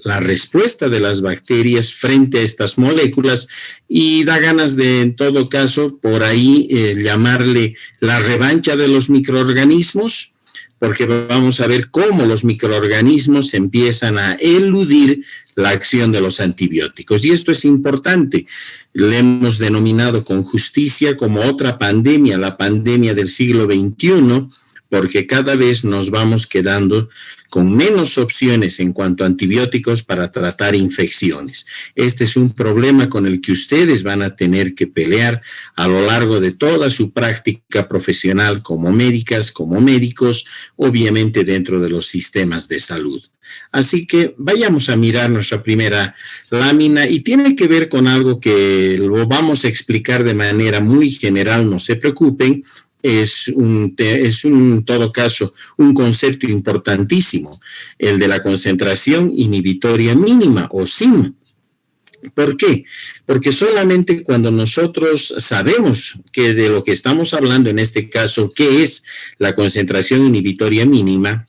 la respuesta de las bacterias frente a estas moléculas y da ganas de, en todo caso, por ahí llamarle la revancha de los microorganismos, porque vamos a ver cómo los microorganismos empiezan a eludir la acción de los antibióticos. Y esto es importante. Le hemos denominado con justicia como otra pandemia, la pandemia del siglo XXI, porque cada vez nos vamos quedando con menos opciones en cuanto a antibióticos para tratar infecciones. Este es un problema con el que ustedes van a tener que pelear a lo largo de toda su práctica profesional como médicas, como médicos, obviamente dentro de los sistemas de salud. Así que vayamos a mirar nuestra primera lámina y tiene que ver con algo que lo vamos a explicar de manera muy general, no se preocupen. Es en todo caso un concepto importantísimo, el de la concentración inhibitoria mínima o SIM. ¿Por qué? Porque solamente cuando nosotros sabemos que de lo que estamos hablando en este caso, qué es la concentración inhibitoria mínima,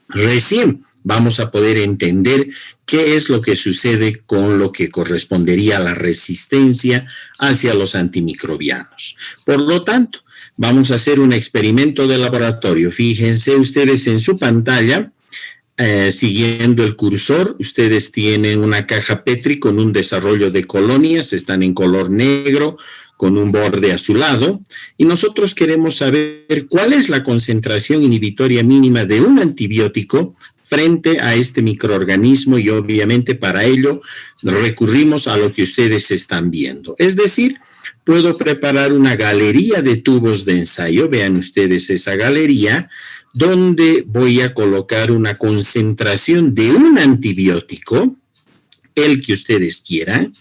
recién vamos a poder entender qué es lo que sucede con lo que correspondería a la resistencia hacia los antimicrobianos. Por lo tanto, vamos a hacer un experimento de laboratorio. Fíjense ustedes en su pantalla, siguiendo el cursor, ustedes tienen una caja Petri con un desarrollo de colonias, están en color negro, con un borde azulado, y nosotros queremos saber cuál es la concentración inhibitoria mínima de un antibiótico frente a este microorganismo, y obviamente para ello recurrimos a lo que ustedes están viendo. Es decir, puedo preparar una galería de tubos de ensayo, vean ustedes esa galería, donde voy a colocar una concentración de un antibiótico, el que ustedes quieran,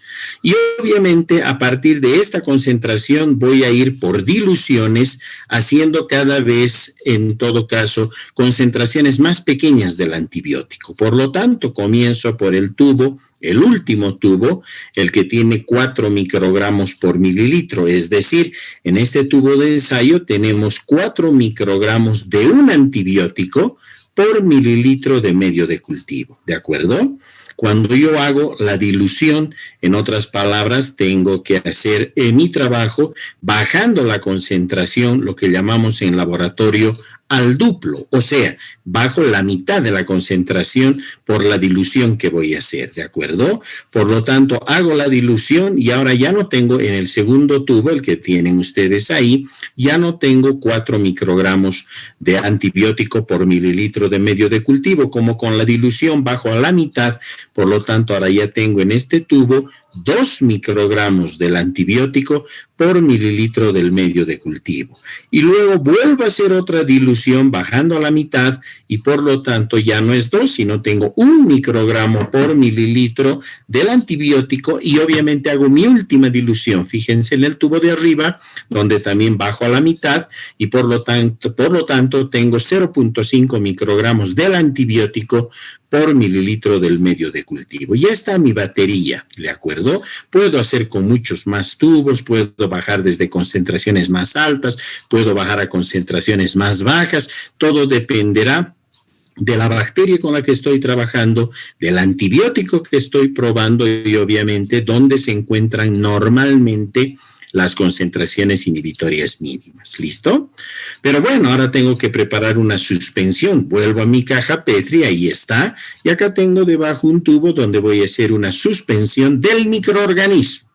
y obviamente a partir de esta concentración voy a ir por diluciones, haciendo cada vez, en todo caso, concentraciones más pequeñas del antibiótico. Por lo tanto, comienzo por el tubo, el último tubo, el que tiene 4 microgramos por mililitro, es decir, en este tubo de ensayo tenemos 4 microgramos de un antibiótico por mililitro de medio de cultivo, ¿de acuerdo? Cuando yo hago la dilución, en otras palabras, tengo que hacer mi trabajo bajando la concentración, lo que llamamos en laboratorio al duplo, o sea, bajo la mitad de la concentración por la dilución que voy a hacer, ¿de acuerdo? Por lo tanto, hago la dilución y ahora ya no tengo en el segundo tubo, el que tienen ustedes ahí, ya no tengo 4 microgramos de antibiótico por mililitro de medio de cultivo, como con la dilución bajo a la mitad, por lo tanto, ahora ya tengo en este tubo 2 microgramos del antibiótico por mililitro del medio de cultivo. Y luego vuelvo a hacer otra dilución bajando a la mitad y por lo tanto ya no es 2, sino tengo 1 microgramo por mililitro del antibiótico y obviamente hago mi última dilución. Fíjense en el tubo de arriba donde también bajo a la mitad y por lo tanto tengo 0.5 microgramos del antibiótico por mililitro del medio de cultivo. Ya está mi batería, ¿de acuerdo? Puedo hacer con muchos más tubos, puedo bajar desde concentraciones más altas, puedo bajar a concentraciones más bajas, todo dependerá de la bacteria con la que estoy trabajando, del antibiótico que estoy probando y obviamente dónde se encuentran normalmente las concentraciones inhibitorias mínimas. ¿Listo? Pero bueno, ahora tengo que preparar una suspensión. Vuelvo a mi caja Petri, ahí está. Y acá tengo debajo un tubo donde voy a hacer una suspensión del microorganismo.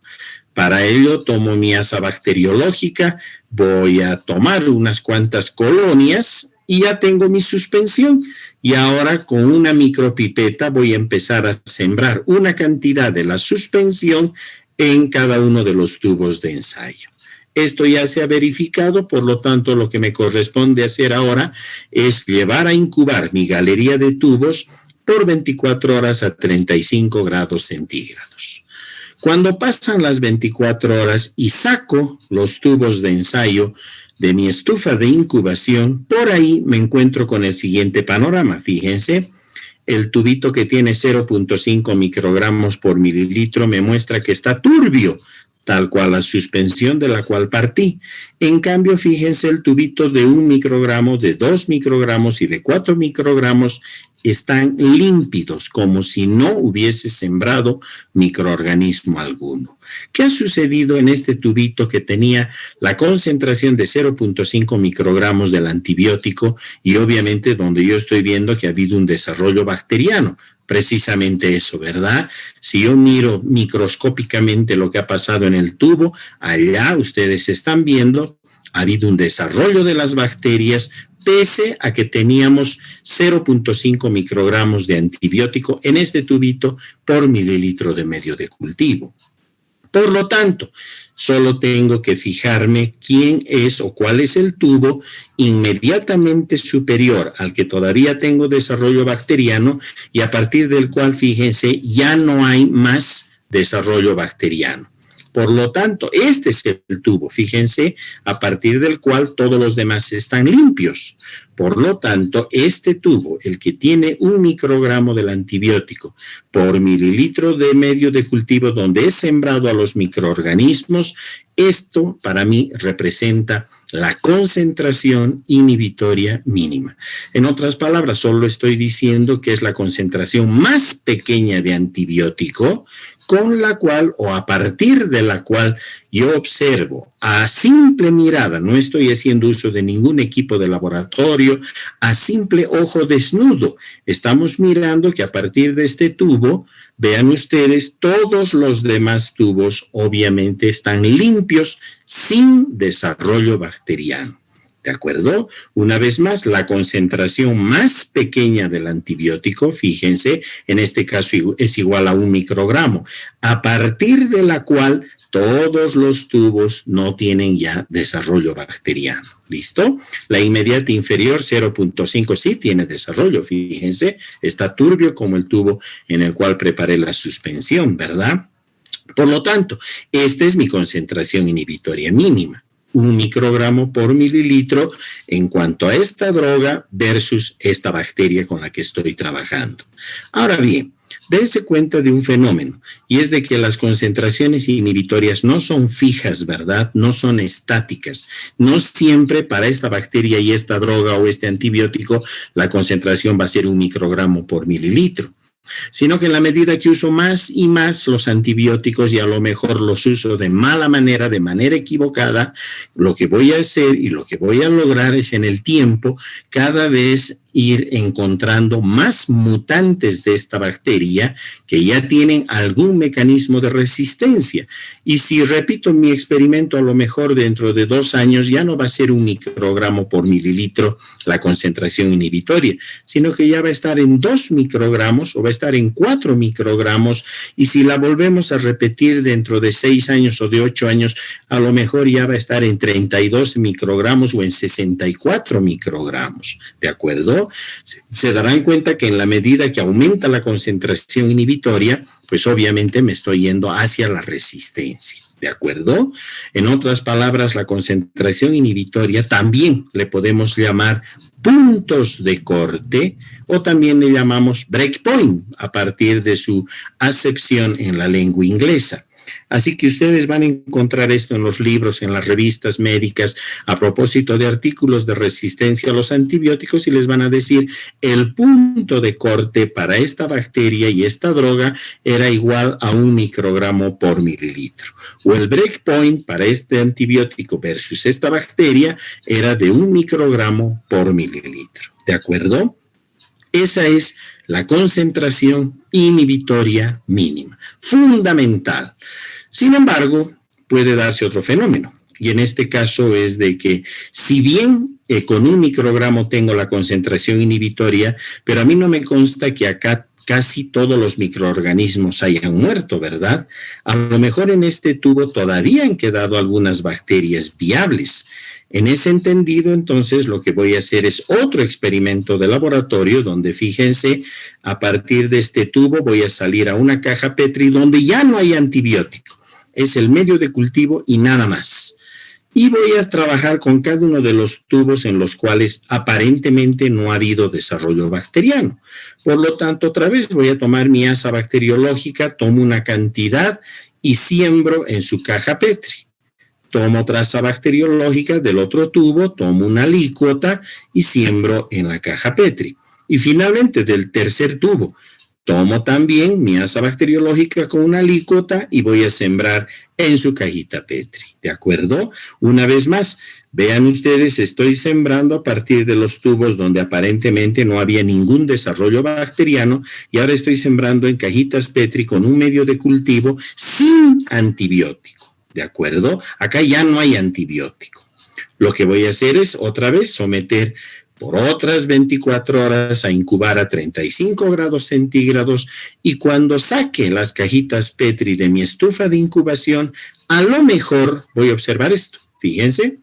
Para ello tomo mi asa bacteriológica, voy a tomar unas cuantas colonias y ya tengo mi suspensión. Y ahora con una micropipeta voy a empezar a sembrar una cantidad de la suspensión en cada uno de los tubos de ensayo. Esto ya se ha verificado, por lo tanto, lo que me corresponde hacer ahora es llevar a incubar mi galería de tubos por 24 horas a 35 grados centígrados. Cuando pasan las 24 horas y saco los tubos de ensayo de mi estufa de incubación, por ahí me encuentro con el siguiente panorama. Fíjense, el tubito que tiene 0.5 microgramos por mililitro me muestra que está turbio, tal cual la suspensión de la cual partí. En cambio, fíjense el tubito de 1 microgramo, de 2 microgramos y de 4 microgramos, están límpidos, como si no hubiese sembrado microorganismo alguno. ¿Qué ha sucedido en este tubito que tenía la concentración de 0.5 microgramos del antibiótico y obviamente donde yo estoy viendo que ha habido un desarrollo bacteriano? Precisamente eso, ¿verdad? Si yo miro microscópicamente lo que ha pasado en el tubo, allá ustedes están viendo, ha habido un desarrollo de las bacterias, pese a que teníamos 0.5 microgramos de antibiótico en este tubito por mililitro de medio de cultivo. Por lo tanto, solo tengo que fijarme quién es o cuál es el tubo inmediatamente superior al que todavía tengo desarrollo bacteriano y a partir del cual, fíjense, ya no hay más desarrollo bacteriano. Por lo tanto, este es el tubo, fíjense, a partir del cual todos los demás están limpios. Por lo tanto, este tubo, el que tiene 1 microgramo del antibiótico por mililitro de medio de cultivo donde es sembrado a los microorganismos, esto para mí representa la concentración inhibitoria mínima. En otras palabras, solo estoy diciendo que es la concentración más pequeña de antibiótico con la cual o a partir de la cual yo observo a simple mirada, no estoy haciendo uso de ningún equipo de laboratorio, a simple ojo desnudo, estamos mirando que a partir de este tubo, vean ustedes, todos los demás tubos obviamente están limpios sin desarrollo bacteriano. ¿De acuerdo? Una vez más, la concentración más pequeña del antibiótico, fíjense, en este caso es igual a 1 microgramo, a partir de la cual todos los tubos no tienen ya desarrollo bacteriano. ¿Listo? La inmediata inferior, 0.5, sí tiene desarrollo, fíjense, está turbio como el tubo en el cual preparé la suspensión, ¿verdad? Por lo tanto, esta es mi concentración inhibitoria mínima. 1 microgramo por mililitro en cuanto a esta droga versus esta bacteria con la que estoy trabajando. Ahora bien, dése cuenta de un fenómeno y es de que las concentraciones inhibitorias no son fijas, ¿verdad? No son estáticas. No siempre para esta bacteria y esta droga o este antibiótico la concentración va a ser 1 microgramo por mililitro, sino que en la medida que uso más y más los antibióticos y a lo mejor los uso de mala manera, de manera equivocada, lo que voy a hacer y lo que voy a lograr es en el tiempo cada vez ir encontrando más mutantes de esta bacteria que ya tienen algún mecanismo de resistencia. Y si repito mi experimento, a lo mejor dentro de 2 años ya no va a ser 1 microgramo por mililitro la concentración inhibitoria, sino que ya va a estar en 2 microgramos o va a estar en 4 microgramos. Y si la volvemos a repetir dentro de 6 años o de 8 años, a lo mejor ya va a estar en 32 microgramos o en 64 microgramos. ¿De acuerdo? Se darán cuenta que en la medida que aumenta la concentración inhibitoria, pues obviamente me estoy yendo hacia la resistencia. ¿De acuerdo? En otras palabras, la concentración inhibitoria también le podemos llamar puntos de corte o también le llamamos breakpoint a partir de su acepción en la lengua inglesa. Así que ustedes van a encontrar esto en los libros, en las revistas médicas, a propósito de artículos de resistencia a los antibióticos y les van a decir el punto de corte para esta bacteria y esta droga era igual a 1 microgramo por mililitro. O el breakpoint para este antibiótico versus esta bacteria era de 1 microgramo por mililitro. ¿De acuerdo? Esa es la concentración inhibitoria mínima, fundamental. Sin embargo, puede darse otro fenómeno, y en este caso es de que si bien con 1 microgramo tengo la concentración inhibitoria, pero a mí no me consta que acá casi todos los microorganismos hayan muerto, ¿verdad? A lo mejor en este tubo todavía han quedado algunas bacterias viables. En ese entendido, entonces, lo que voy a hacer es otro experimento de laboratorio donde, fíjense, a partir de este tubo voy a salir a una caja Petri donde ya no hay antibiótico. Es el medio de cultivo y nada más. Y voy a trabajar con cada uno de los tubos en los cuales aparentemente no ha habido desarrollo bacteriano. Por lo tanto, otra vez voy a tomar mi asa bacteriológica, tomo una cantidad y siembro en su caja Petri. Tomo otra asa bacteriológica del otro tubo, tomo una alícuota y siembro en la caja Petri. Y finalmente, del tercer tubo, tomo también mi asa bacteriológica con una alícuota y voy a sembrar en su cajita Petri, ¿de acuerdo? Una vez más, vean ustedes, estoy sembrando a partir de los tubos donde aparentemente no había ningún desarrollo bacteriano y ahora estoy sembrando en cajitas Petri con un medio de cultivo sin antibiótico, ¿de acuerdo? Acá ya no hay antibiótico. Lo que voy a hacer es otra vez someter por otras 24 horas a incubar a 35 grados centígrados y cuando saque las cajitas Petri de mi estufa de incubación, a lo mejor voy a observar esto. Fíjense,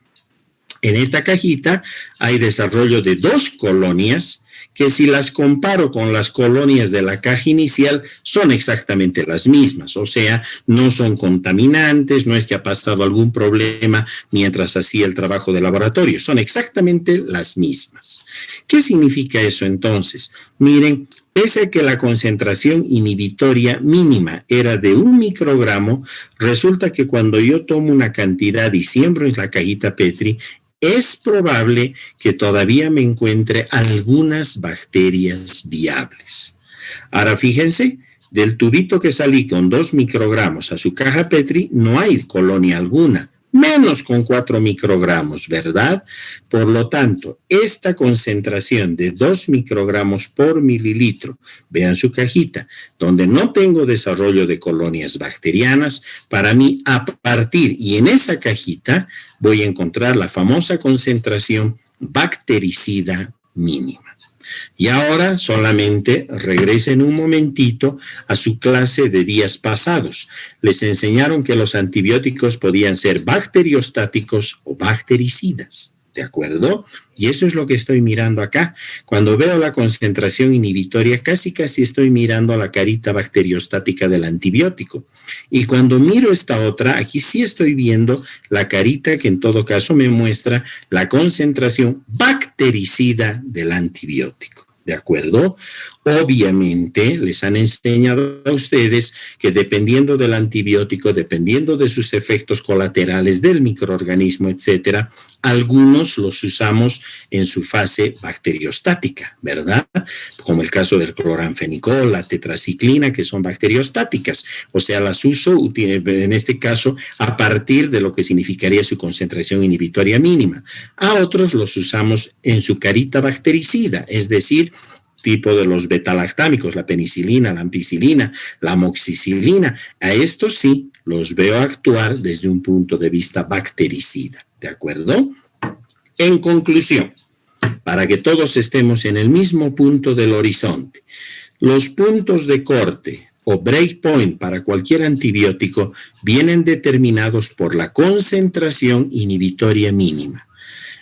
en esta cajita hay desarrollo de 2 colonias que si las comparo con las colonias de la caja inicial son exactamente las mismas, o sea, no son contaminantes, no es que ha pasado algún problema mientras hacía el trabajo de laboratorio, son exactamente las mismas. ¿Qué significa eso entonces? Miren, pese a que la concentración inhibitoria mínima era de 1 microgramo, resulta que cuando yo tomo una cantidad y siembro en la cajita Petri, es probable que todavía me encuentre algunas bacterias viables. Ahora fíjense, del tubito que salí con 2 microgramos a su caja Petri no hay colonia alguna, menos con 4 microgramos, ¿verdad? Por lo tanto, esta concentración de 2 microgramos por mililitro, vean su cajita, donde no tengo desarrollo de colonias bacterianas, para mí a partir, y en esa cajita voy a encontrar la famosa concentración bactericida mínima. Y ahora solamente regresen un momentito a su clase de días pasados. Les enseñaron que los antibióticos podían ser bacteriostáticos o bactericidas, ¿de acuerdo? Y eso es lo que estoy mirando acá. Cuando veo la concentración inhibitoria, casi estoy mirando a la carita bacteriostática del antibiótico. Y cuando miro esta otra, aquí sí estoy viendo la carita que en todo caso me muestra la concentración bactericida del antibiótico. ¿De acuerdo? Obviamente les han enseñado a ustedes que dependiendo del antibiótico, dependiendo de sus efectos colaterales del microorganismo, etcétera, algunos los usamos en su fase bacteriostática, ¿verdad? Como el caso del cloranfenicol, la tetraciclina, que son bacteriostáticas. O sea, las uso en este caso a partir de lo que significaría su concentración inhibitoria mínima. A otros los usamos en su carita bactericida, es decir, tipo de los betalactámicos, la penicilina, la ampicilina, la amoxicilina. A estos sí los veo actuar desde un punto de vista bactericida, ¿de acuerdo? En conclusión, para que todos estemos en el mismo punto del horizonte, los puntos de corte o breakpoint para cualquier antibiótico vienen determinados por la concentración inhibitoria mínima.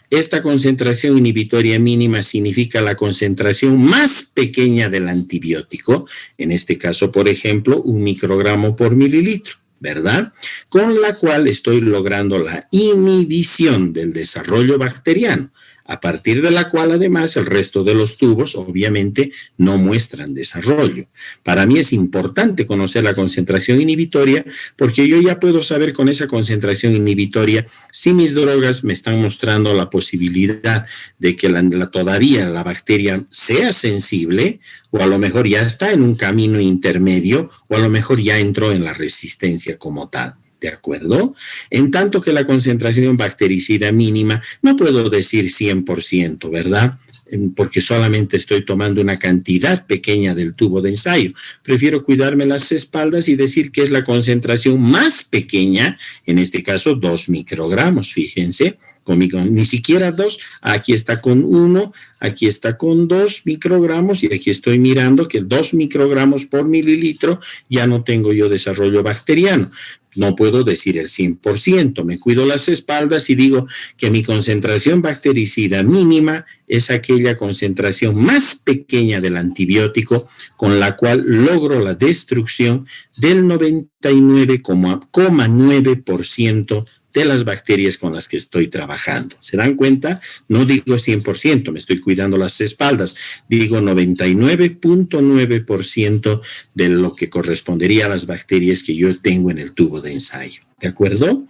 Esta concentración inhibitoria mínima significa la concentración más pequeña del antibiótico, en este caso, por ejemplo, 1 microgramo por mililitro, ¿verdad? Con la cual estoy logrando la inhibición del desarrollo bacteriano, a partir de la cual además el resto de los tubos obviamente no muestran desarrollo. Para mí es importante conocer la concentración inhibitoria porque yo ya puedo saber con esa concentración inhibitoria si mis drogas me están mostrando la posibilidad de que todavía la bacteria sea sensible o a lo mejor ya está en un camino intermedio o a lo mejor ya entró en la resistencia como tal. ¿De acuerdo? En tanto que la concentración bactericida mínima, no puedo decir 100%, ¿verdad? Porque solamente estoy tomando una cantidad pequeña del tubo de ensayo. Prefiero cuidarme las espaldas y decir que es la concentración más pequeña, en este caso 2 microgramos, fíjense. Ni siquiera 2, aquí está con 1, aquí está con 2 microgramos y aquí estoy mirando que 2 microgramos por mililitro ya no tengo yo desarrollo bacteriano. No puedo decir el 100%, me cuido las espaldas y digo que mi concentración bactericida mínima es aquella concentración más pequeña del antibiótico con la cual logro la destrucción del 99,9% de las bacterias con las que estoy trabajando. ¿Se dan cuenta? No digo 100%, me estoy cuidando las espaldas, digo 99,9% de lo que correspondería a las bacterias que yo tengo en el tubo de ensayo. ¿De acuerdo?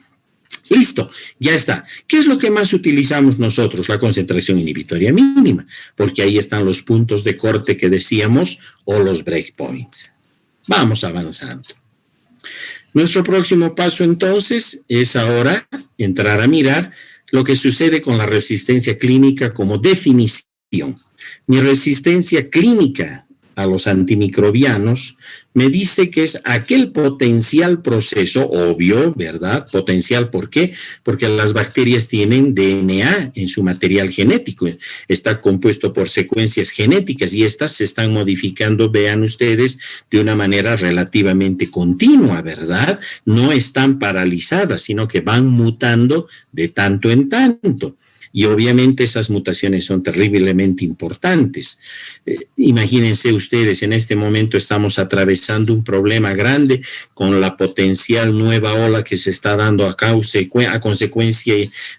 Listo, ya está. ¿Qué es lo que más utilizamos nosotros? La concentración inhibitoria mínima, porque ahí están los puntos de corte que decíamos o los breakpoints. Vamos avanzando. Nuestro próximo paso entonces es ahora entrar a mirar lo que sucede con la resistencia clínica como definición. Mi resistencia clínica a los antimicrobianos me dice que es aquel potencial proceso, obvio, ¿verdad? Potencial, ¿por qué? Porque las bacterias tienen DNA en su material genético, está compuesto por secuencias genéticas y estas se están modificando, vean ustedes, de una manera relativamente continua, ¿verdad? No están paralizadas, sino que van mutando de tanto en tanto. Y obviamente esas mutaciones son terriblemente importantes. Imagínense ustedes, en este momento estamos atravesando un problema grande con la potencial nueva ola que se está dando a consecuencia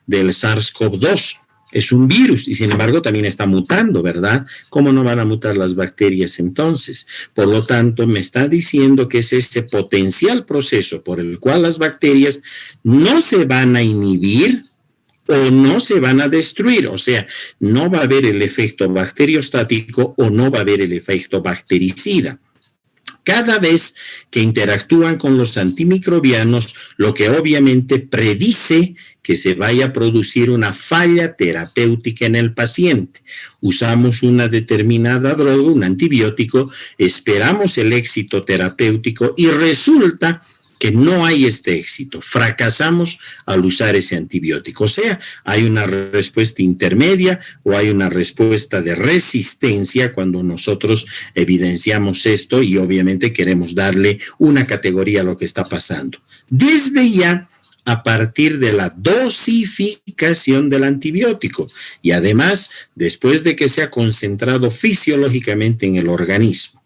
del SARS-CoV-2. Es un virus y sin embargo también está mutando, ¿verdad? ¿Cómo no van a mutar las bacterias entonces? Por lo tanto, me está diciendo que es ese potencial proceso por el cual las bacterias no se van a inhibir o no se van a destruir, o sea, no va a haber el efecto bacteriostático o no va a haber el efecto bactericida. Cada vez que interactúan con los antimicrobianos, lo que obviamente predice que se vaya a producir una falla terapéutica en el paciente. Usamos una determinada droga, un antibiótico, esperamos el éxito terapéutico y resulta que no hay este éxito, fracasamos al usar ese antibiótico, o sea, hay una respuesta intermedia o hay una respuesta de resistencia cuando nosotros evidenciamos esto y obviamente queremos darle una categoría a lo que está pasando. Desde ya, a partir de la dosificación del antibiótico y además después de que se ha concentrado fisiológicamente en el organismo.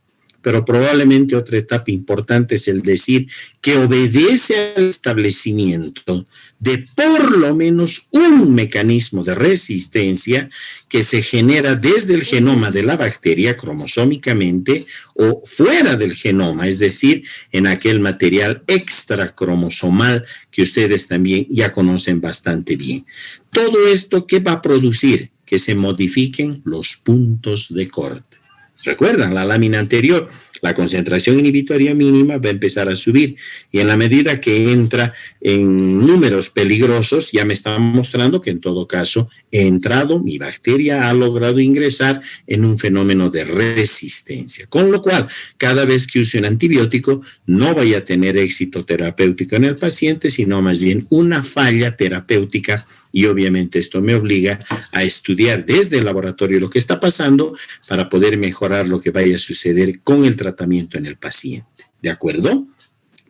Pero probablemente otra etapa importante es el decir que obedece al establecimiento de por lo menos un mecanismo de resistencia que se genera desde el genoma de la bacteria cromosómicamente o fuera del genoma, es decir, en aquel material extracromosomal que ustedes también ya conocen bastante bien. Todo esto, ¿qué va a producir? Que se modifiquen los puntos de corte. Recuerdan la lámina anterior, la concentración inhibitoria mínima va a empezar a subir y en la medida que entra en números peligrosos ya me está mostrando que en todo caso he entrado, mi bacteria ha logrado ingresar en un fenómeno de resistencia. Con lo cual, cada vez que use un antibiótico no vaya a tener éxito terapéutico en el paciente, sino más bien una falla terapéutica. Y obviamente esto me obliga a estudiar desde el laboratorio lo que está pasando para poder mejorar lo que vaya a suceder con el tratamiento en el paciente. ¿De acuerdo?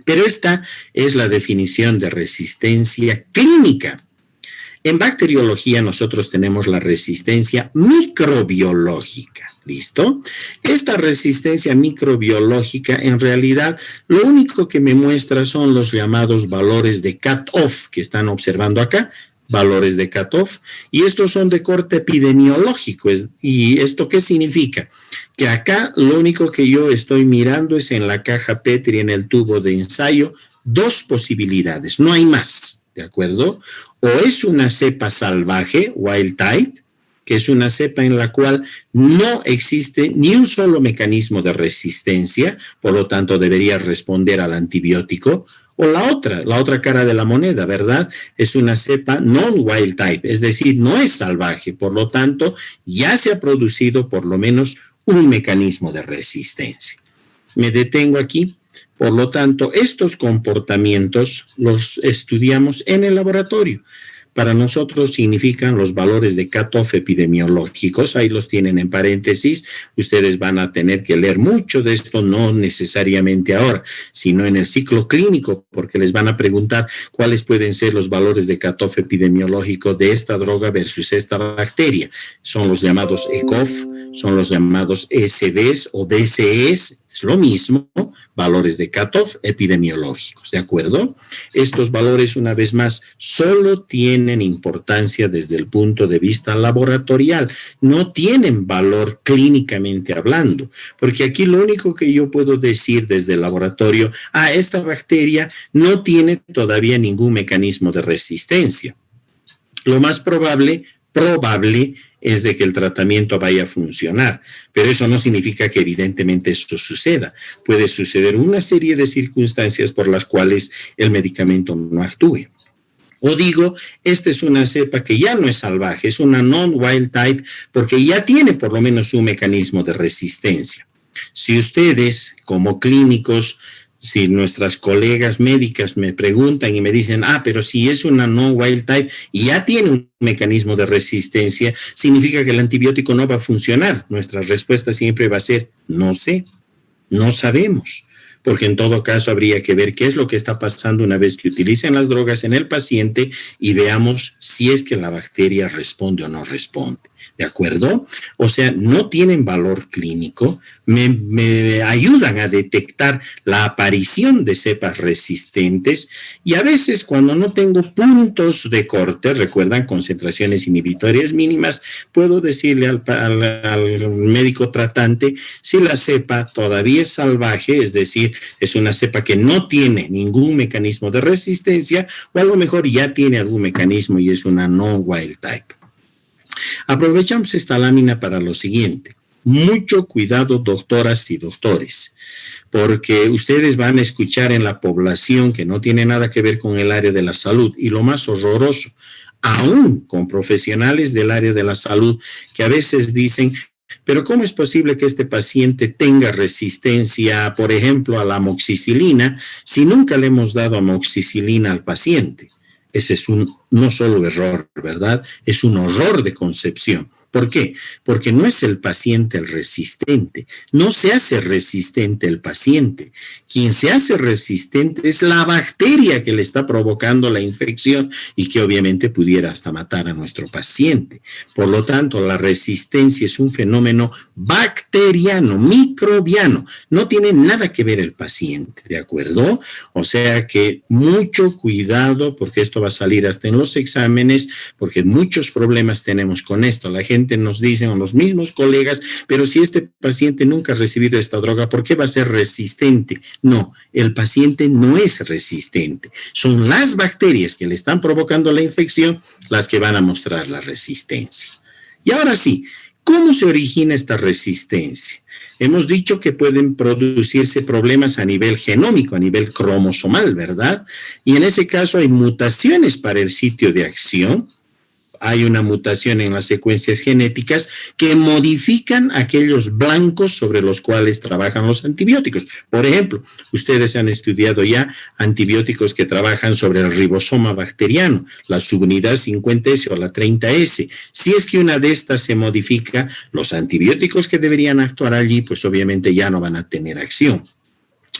Pero esta es la definición de resistencia clínica. En bacteriología nosotros tenemos la resistencia microbiológica. ¿Listo? Esta resistencia microbiológica en realidad lo único que me muestra son los llamados valores de cut-off que están observando acá. Valores de cut-off, y estos son de corte epidemiológico. ¿Y esto qué significa? Que acá lo único que yo estoy mirando es en la caja Petri, en el tubo de ensayo, dos posibilidades, no hay más, ¿de acuerdo? O es una cepa salvaje, wild type, que es una cepa en la cual no existe ni un solo mecanismo de resistencia, por lo tanto debería responder al antibiótico. O la otra cara de la moneda, ¿verdad? Es una cepa non-wild type, es decir, no es salvaje, por lo tanto, ya se ha producido por lo menos un mecanismo de resistencia. Me detengo aquí, por lo tanto, estos comportamientos los estudiamos en el laboratorio. Para nosotros significan los valores de cut-off epidemiológicos, ahí los tienen en paréntesis, ustedes van a tener que leer mucho de esto, no necesariamente ahora, sino en el ciclo clínico, porque les van a preguntar cuáles pueden ser los valores de cut-off epidemiológico de esta droga versus esta bacteria. Son los llamados ECOF, son los llamados SBs o DCEs, Es lo mismo, valores de cutoff epidemiológicos, ¿de acuerdo? Estos valores, una vez más, solo tienen importancia desde el punto de vista laboratorial, no tienen valor clínicamente hablando, porque aquí lo único que yo puedo decir desde el laboratorio, esta bacteria no tiene todavía ningún mecanismo de resistencia. Lo más probable es de que el tratamiento vaya a funcionar, pero eso no significa que evidentemente esto suceda. Puede suceder una serie de circunstancias por las cuales el medicamento no actúe. O digo, esta es una cepa que ya no es salvaje, es una non-wild type, porque ya tiene por lo menos un mecanismo de resistencia. Si ustedes, como clínicos, si nuestras colegas médicas me preguntan y me dicen, pero si es una non-wild type y ya tiene un mecanismo de resistencia, significa que el antibiótico no va a funcionar. Nuestra respuesta siempre va a ser, no sé, no sabemos. Porque en todo caso habría que ver qué es lo que está pasando una vez que utilicen las drogas en el paciente y veamos si es que la bacteria responde o no responde. ¿De acuerdo? O sea, no tienen valor clínico, me ayudan a detectar la aparición de cepas resistentes y a veces cuando no tengo puntos de corte, recuerdan, concentraciones inhibitorias mínimas, puedo decirle al médico tratante si la cepa todavía es salvaje, es decir, es una cepa que no tiene ningún mecanismo de resistencia o a lo mejor ya tiene algún mecanismo y es una non-wild type. Aprovechamos esta lámina para lo siguiente. Mucho cuidado, doctoras y doctores, porque ustedes van a escuchar en la población que no tiene nada que ver con el área de la salud y lo más horroroso, aún con profesionales del área de la salud que a veces dicen, pero ¿cómo es posible que este paciente tenga resistencia, por ejemplo, a la amoxicilina si nunca le hemos dado amoxicilina al paciente? Ese es un no solo error, ¿verdad? Es un horror de concepción. ¿Por qué? Porque no es el paciente el resistente, no se hace resistente el paciente. Quien se hace resistente es la bacteria que le está provocando la infección y que obviamente pudiera hasta matar a nuestro paciente. Por lo tanto, la resistencia es un fenómeno bacteriano, microbiano, no tiene nada que ver el paciente, ¿de acuerdo? O sea que mucho cuidado porque esto va a salir hasta en los exámenes, porque muchos problemas tenemos con esto. La gente nos dicen, o los mismos colegas, pero si este paciente nunca ha recibido esta droga, ¿por qué va a ser resistente? No, el paciente no es resistente. Son las bacterias que le están provocando la infección las que van a mostrar la resistencia. Y ahora sí, ¿cómo se origina esta resistencia? Hemos dicho que pueden producirse problemas a nivel genómico, a nivel cromosomal, ¿verdad? Y en ese caso hay mutaciones para el sitio de acción. Hay una mutación en las secuencias genéticas que modifican aquellos blancos sobre los cuales trabajan los antibióticos. Por ejemplo, ustedes han estudiado ya antibióticos que trabajan sobre el ribosoma bacteriano, la subunidad 50S o la 30S. Si es que una de estas se modifica, los antibióticos que deberían actuar allí, pues obviamente ya no van a tener acción.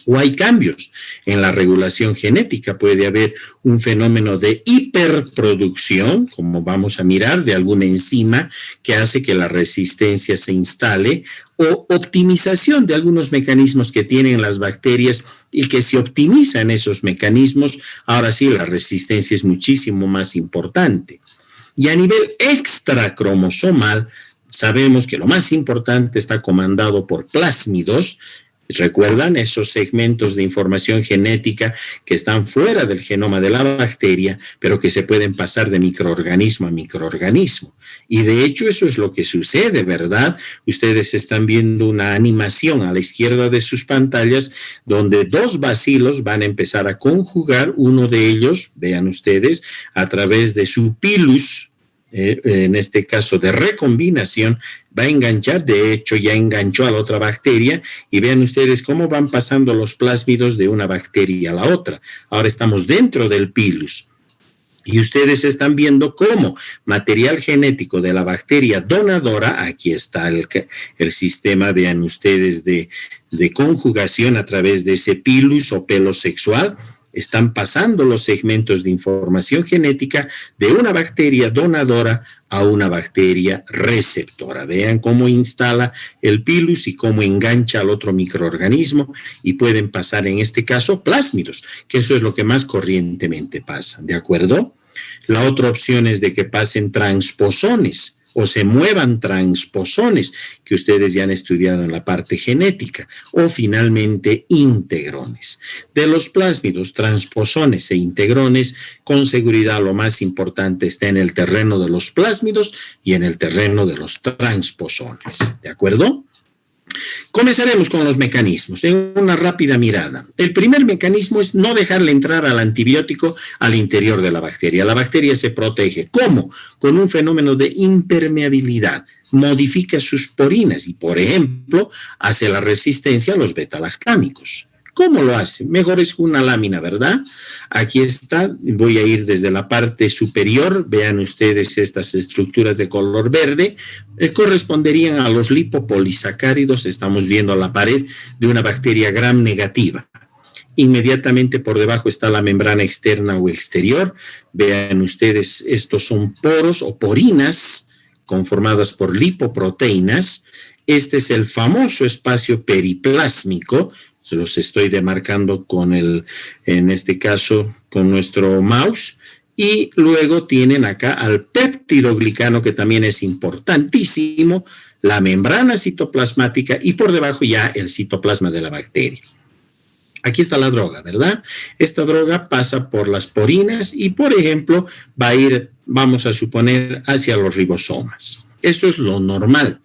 O hay cambios en la regulación genética, puede haber un fenómeno de hiperproducción, como vamos a mirar, de alguna enzima que hace que la resistencia se instale, o optimización de algunos mecanismos que tienen las bacterias y que si optimizan esos mecanismos, ahora sí la resistencia es muchísimo más importante. Y a nivel extracromosomal, sabemos que lo más importante está comandado por plásmidos. ¿Recuerdan esos segmentos de información genética que están fuera del genoma de la bacteria, pero que se pueden pasar de microorganismo a microorganismo? Y de hecho eso es lo que sucede, ¿verdad? Ustedes están viendo una animación a la izquierda de sus pantallas donde dos bacilos van a empezar a conjugar, uno de ellos, vean ustedes, a través de su pilus, en este caso de recombinación, va a enganchar, de hecho ya enganchó a la otra bacteria y vean ustedes cómo van pasando los plásmidos de una bacteria a la otra. Ahora estamos dentro del pilus y ustedes están viendo cómo material genético de la bacteria donadora, aquí está el sistema, vean ustedes, de conjugación a través de ese pilus o pelo sexual. Están pasando los segmentos de información genética de una bacteria donadora a una bacteria receptora. Vean cómo instala el pilus y cómo engancha al otro microorganismo, y pueden pasar en este caso plásmidos, que eso es lo que más corrientemente pasa, ¿de acuerdo? La otra opción es de que pasen transposones o se muevan transposones, que ustedes ya han estudiado en la parte genética, o finalmente integrones. De los plásmidos, transposones e integrones, con seguridad lo más importante está en el terreno de los plásmidos y en el terreno de los transposones, ¿de acuerdo? Comenzaremos con los mecanismos en una rápida mirada. El primer mecanismo es no dejarle entrar al antibiótico al interior de la bacteria. La bacteria se protege. ¿Cómo? Con un fenómeno de impermeabilidad. Modifica sus porinas y, por ejemplo, hace la resistencia a los betalactámicos. ¿Cómo lo hace? Mejor es una lámina, ¿verdad? Aquí está, voy a ir desde la parte superior, vean ustedes estas estructuras de color verde, corresponderían a los lipopolisacáridos. Estamos viendo la pared de una bacteria gram negativa. Inmediatamente por debajo está la membrana externa o exterior. Vean ustedes, estos son poros o porinas conformadas por lipoproteínas. Este es el famoso espacio periplásmico. Se los estoy demarcando con en este caso, con nuestro mouse. Y luego tienen acá al peptidoglicano, que también es importantísimo, la membrana citoplasmática y por debajo ya el citoplasma de la bacteria. Aquí está la droga, ¿verdad? Esta droga pasa por las porinas y, por ejemplo, va a ir, vamos a suponer, hacia los ribosomas. Eso es lo normal.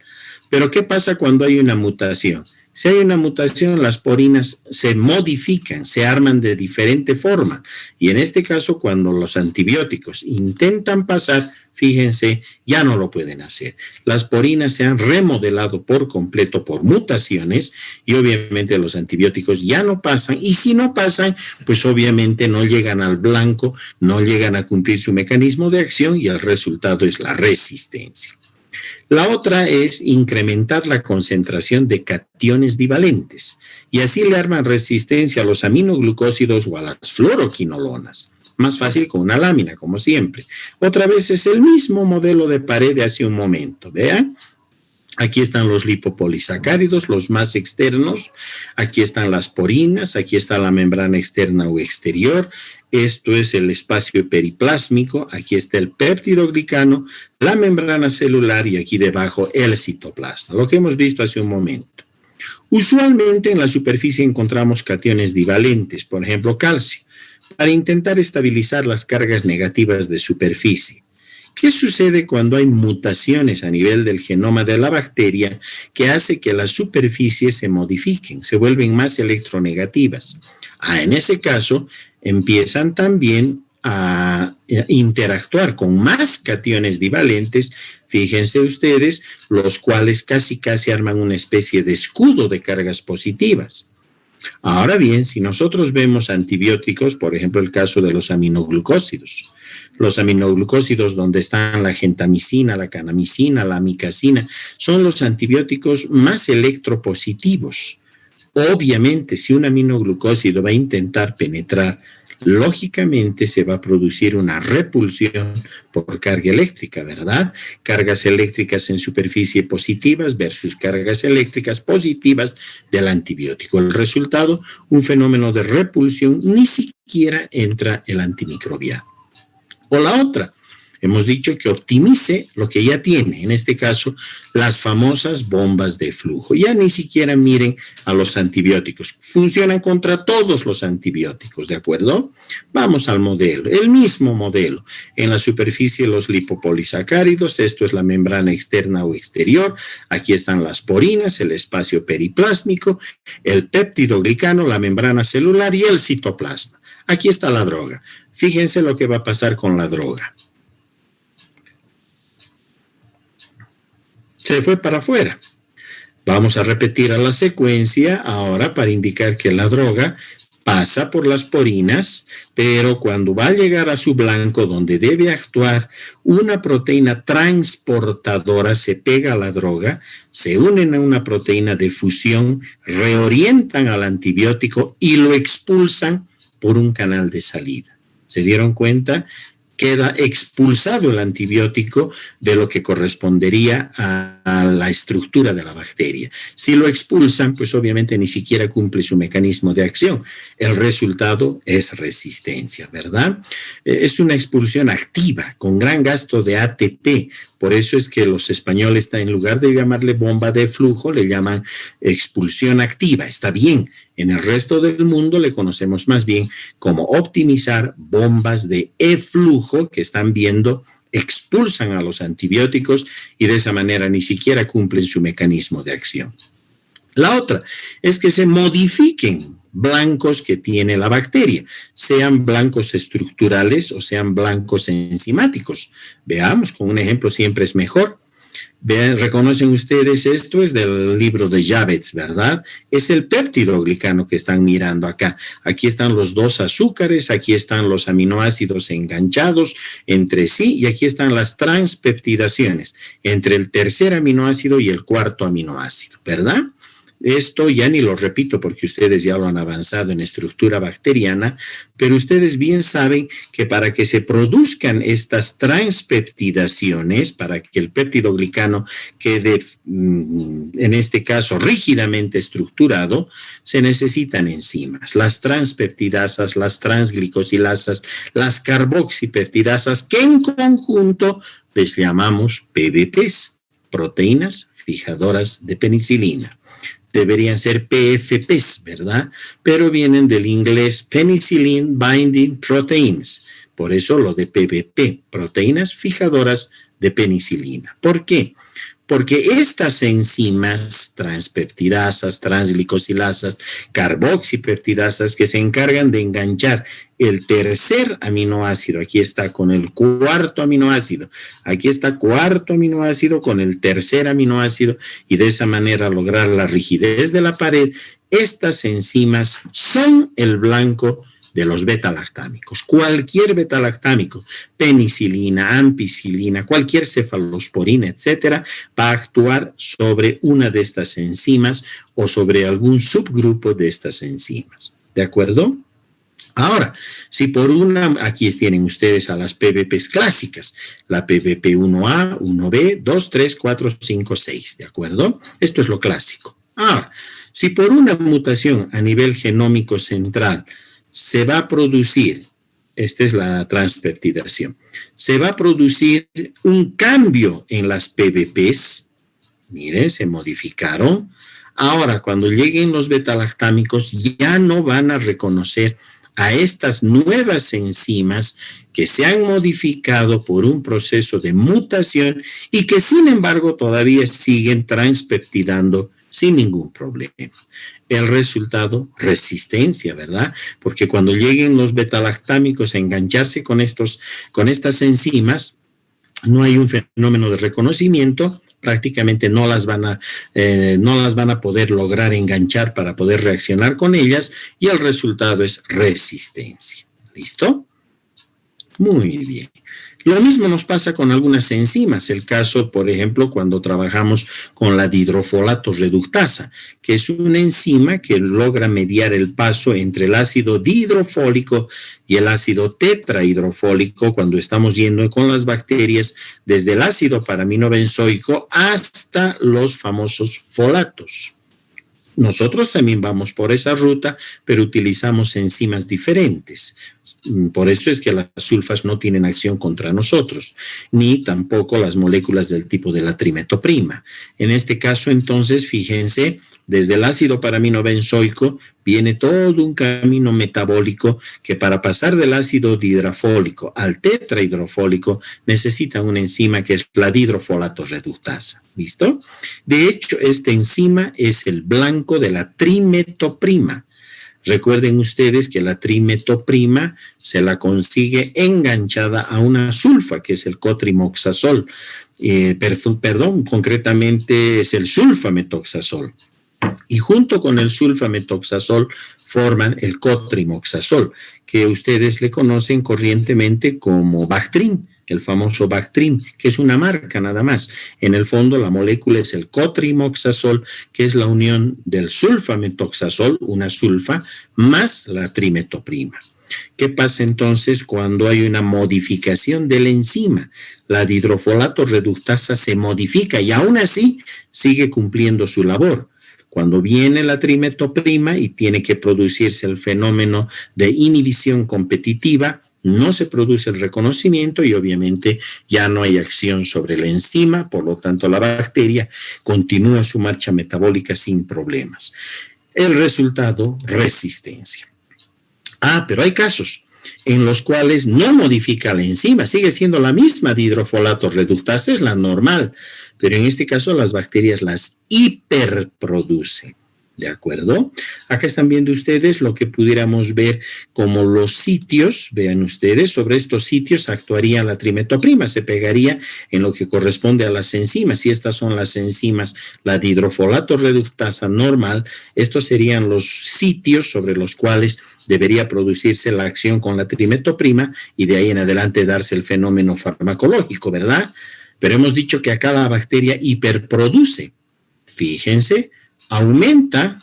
Pero ¿qué pasa cuando hay una mutación? Si hay una mutación, las porinas se modifican, se arman de diferente forma. Y en este caso, cuando los antibióticos intentan pasar, fíjense, ya no lo pueden hacer. Las porinas se han remodelado por completo por mutaciones y obviamente los antibióticos ya no pasan. Y si no pasan, pues obviamente no llegan al blanco, no llegan a cumplir su mecanismo de acción y el resultado es la resistencia. La otra es incrementar la concentración de cationes divalentes y así le arman resistencia a los aminoglucósidos o a las fluoroquinolonas. Más fácil con una lámina, como siempre. Otra vez es el mismo modelo de pared de hace un momento. Vean, aquí están los lipopolisacáridos, los más externos. Aquí están las porinas, aquí está la membrana externa o exterior. Esto es el espacio periplásmico, aquí está el peptidoglicano, la membrana celular y aquí debajo el citoplasma, lo que hemos visto hace un momento. Usualmente en la superficie encontramos cationes divalentes, por ejemplo calcio, para intentar estabilizar las cargas negativas de superficie. ¿Qué sucede cuando hay mutaciones a nivel del genoma de la bacteria que hace que las superficies se modifiquen, se vuelven más electronegativas? En ese caso, empiezan también a interactuar con más cationes divalentes, fíjense ustedes, los cuales casi arman una especie de escudo de cargas positivas. Ahora bien, si nosotros vemos antibióticos, por ejemplo el caso de los aminoglucósidos donde están la gentamicina, la kanamicina, la amicacina, son los antibióticos más electropositivos. Obviamente, si un aminoglucósido va a intentar penetrar, lógicamente se va a producir una repulsión por carga eléctrica, ¿verdad? Cargas eléctricas en superficie positivas versus cargas eléctricas positivas del antibiótico. El resultado, un fenómeno de repulsión, ni siquiera entra el antimicrobiano. O la otra, hemos dicho que optimice lo que ya tiene, en este caso, las famosas bombas de flujo. Ya ni siquiera miren a los antibióticos. Funcionan contra todos los antibióticos, ¿de acuerdo? Vamos al modelo, el mismo modelo. En la superficie los lipopolisacáridos, esto es la membrana externa o exterior. Aquí están las porinas, el espacio periplásmico, el peptidoglicano, la membrana celular y el citoplasma. Aquí está la droga. Fíjense lo que va a pasar con la droga. Se fue para afuera. Vamos a repetir a la secuencia ahora para indicar que la droga pasa por las porinas, pero cuando va a llegar a su blanco donde debe actuar, una proteína transportadora se pega a la droga, se unen a una proteína de fusión, reorientan al antibiótico y lo expulsan por un canal de salida. ¿Se dieron cuenta? Queda expulsado el antibiótico de lo que correspondería a la estructura de la bacteria. Si lo expulsan, pues obviamente ni siquiera cumple su mecanismo de acción. El resultado es resistencia, ¿verdad? Es una expulsión activa, con gran gasto de ATP. Por eso es que los españoles, en lugar de llamarle bomba de flujo, le llaman expulsión activa. Está bien. En el resto del mundo le conocemos más bien como optimizar bombas de eflujo que están viendo, expulsan a los antibióticos y de esa manera ni siquiera cumplen su mecanismo de acción. La otra es que se modifiquen blancos que tiene la bacteria, sean blancos estructurales o sean blancos enzimáticos. Veamos, con un ejemplo siempre es mejor. Vean, reconocen ustedes, esto es del libro de Jabez, ¿verdad? Es el péptidoglicano que están mirando acá. Aquí están los dos azúcares, aquí están los aminoácidos enganchados entre sí y aquí están las transpeptidaciones entre el tercer aminoácido y el cuarto aminoácido, ¿verdad? Esto ya ni lo repito porque ustedes ya lo han avanzado en estructura bacteriana, pero ustedes bien saben que para que se produzcan estas transpeptidaciones, para que el péptidoglicano quede, en este caso, rígidamente estructurado, se necesitan enzimas. Las transpeptidasas, las transglicosilasas, las carboxipeptidasas, que en conjunto les llamamos PBPs, proteínas fijadoras de penicilina. Deberían ser PFPs, ¿verdad? Pero vienen del inglés Penicillin Binding Proteins. Por eso lo de PBP, proteínas fijadoras de penicilina. ¿Por qué? Porque estas enzimas transpeptidasas, transglicosilasas, carboxipeptidasas que se encargan de enganchar el tercer aminoácido, aquí está con el cuarto aminoácido, aquí está cuarto aminoácido con el tercer aminoácido y de esa manera lograr la rigidez de la pared, estas enzimas son el blanco de los beta-lactámicos. Cualquier beta-lactámico, penicilina, ampicilina, cualquier cefalosporina, etcétera, va a actuar sobre una de estas enzimas o sobre algún subgrupo de estas enzimas. ¿De acuerdo? Ahora, si por una, aquí tienen ustedes a las PBPs clásicas, la PBP 1A, 1B, 2, 3, 4, 5, 6, ¿de acuerdo? Esto es lo clásico. Ahora, si por una mutación a nivel genómico central se va a producir, esta es la transpeptidación, se va a producir un cambio en las PBPs, miren, se modificaron. Ahora, cuando lleguen los beta-lactámicos, ya no van a reconocer a estas nuevas enzimas que se han modificado por un proceso de mutación y que, sin embargo, todavía siguen transpeptidando sin ningún problema. El resultado, resistencia, ¿verdad? Porque cuando lleguen los beta-lactámicos a engancharse con estas enzimas, no hay un fenómeno de reconocimiento, prácticamente no las van a poder lograr enganchar para poder reaccionar con ellas y el resultado es resistencia. ¿Listo? Muy bien. Lo mismo nos pasa con algunas enzimas. El caso, por ejemplo, cuando trabajamos con la dihidrofolato reductasa, que es una enzima que logra mediar el paso entre el ácido dihidrofólico y el ácido tetrahidrofólico cuando estamos yendo con las bacterias desde el ácido paraminobenzoico hasta los famosos folatos. Nosotros también vamos por esa ruta, pero utilizamos enzimas diferentes. Por eso es que las sulfas no tienen acción contra nosotros, ni tampoco las moléculas del tipo de la trimetoprima. En este caso, entonces, fíjense, desde el ácido paraminobenzoico viene todo un camino metabólico que para pasar del ácido dihidrofólico al tetrahidrofólico necesita una enzima que es la dihidrofolato reductasa. ¿Listo? De hecho, esta enzima es el blanco de la trimetoprima. Recuerden ustedes que la trimetoprima se la consigue enganchada a una sulfa, que es el cotrimoxazol. Concretamente es el sulfametoxazol. Y junto con el sulfametoxazol forman el cotrimoxazol, que ustedes le conocen corrientemente como Bactrim, el famoso Bactrim, que es una marca nada más. En el fondo la molécula es el cotrimoxazol, que es la unión del sulfametoxazol, una sulfa, más la trimetoprima. ¿Qué pasa entonces cuando hay una modificación de la enzima? La dihidrofolato reductasa se modifica y aún así sigue cumpliendo su labor. Cuando viene la trimetoprima y tiene que producirse el fenómeno de inhibición competitiva, no se produce el reconocimiento y obviamente ya no hay acción sobre la enzima, por lo tanto la bacteria continúa su marcha metabólica sin problemas. El resultado, resistencia. Pero hay casos en los cuales no modifica la enzima, sigue siendo la misma dihidrofolato reductasa, es la normal, pero en este caso las bacterias las hiperproducen. ¿De acuerdo? Acá están viendo ustedes lo que pudiéramos ver como los sitios. Vean ustedes, sobre estos sitios actuaría la trimetoprima, se pegaría en lo que corresponde a las enzimas. Si estas son las enzimas, la dihidrofolato reductasa normal, estos serían los sitios sobre los cuales debería producirse la acción con la trimetoprima y de ahí en adelante darse el fenómeno farmacológico, ¿verdad? Pero hemos dicho que acá la bacteria hiperproduce. Fíjense, aumenta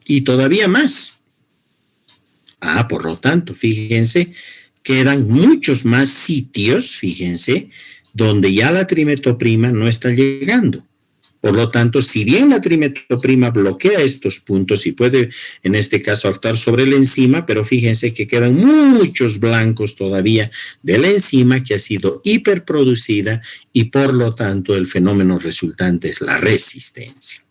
y todavía más. Por lo tanto, fíjense, quedan muchos más sitios, fíjense, donde ya la trimetoprima no está llegando. Por lo tanto, si bien la trimetoprima bloquea estos puntos y puede, en este caso, actuar sobre la enzima, pero fíjense que quedan muchos blancos todavía de la enzima que ha sido hiperproducida y, por lo tanto, el fenómeno resultante es la resistencia.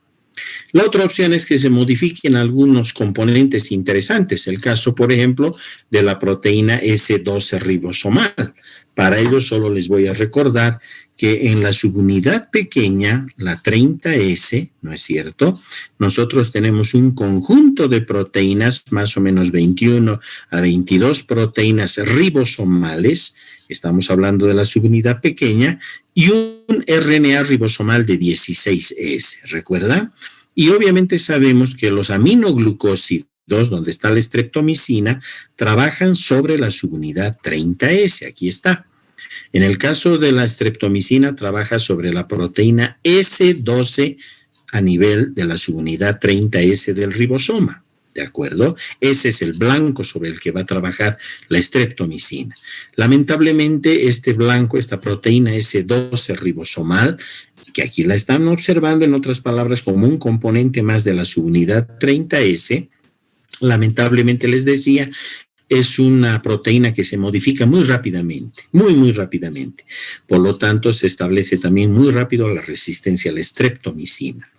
La otra opción es que se modifiquen algunos componentes interesantes. El caso, por ejemplo, de la proteína S12 ribosomal. Para ello solo les voy a recordar que en la subunidad pequeña, la 30S, ¿no es cierto? Nosotros tenemos un conjunto de proteínas, más o menos 21 a 22 proteínas ribosomales, estamos hablando de la subunidad pequeña, y un RNA ribosomal de 16S, ¿recuerda? Y obviamente sabemos que los aminoglucósidos, donde está la streptomicina, trabajan sobre la subunidad 30S, aquí está. En el caso de la streptomicina, trabaja sobre la proteína S12 a nivel de la subunidad 30S del ribosoma, ¿de acuerdo? Ese es el blanco sobre el que va a trabajar la streptomicina. Lamentablemente, este blanco, esta proteína S12 ribosomal, que aquí la están observando, en otras palabras, como un componente más de la subunidad 30S, lamentablemente les decía, es una proteína que se modifica muy rápidamente, muy rápidamente. Por lo tanto, se establece también muy rápido la resistencia a la streptomicina.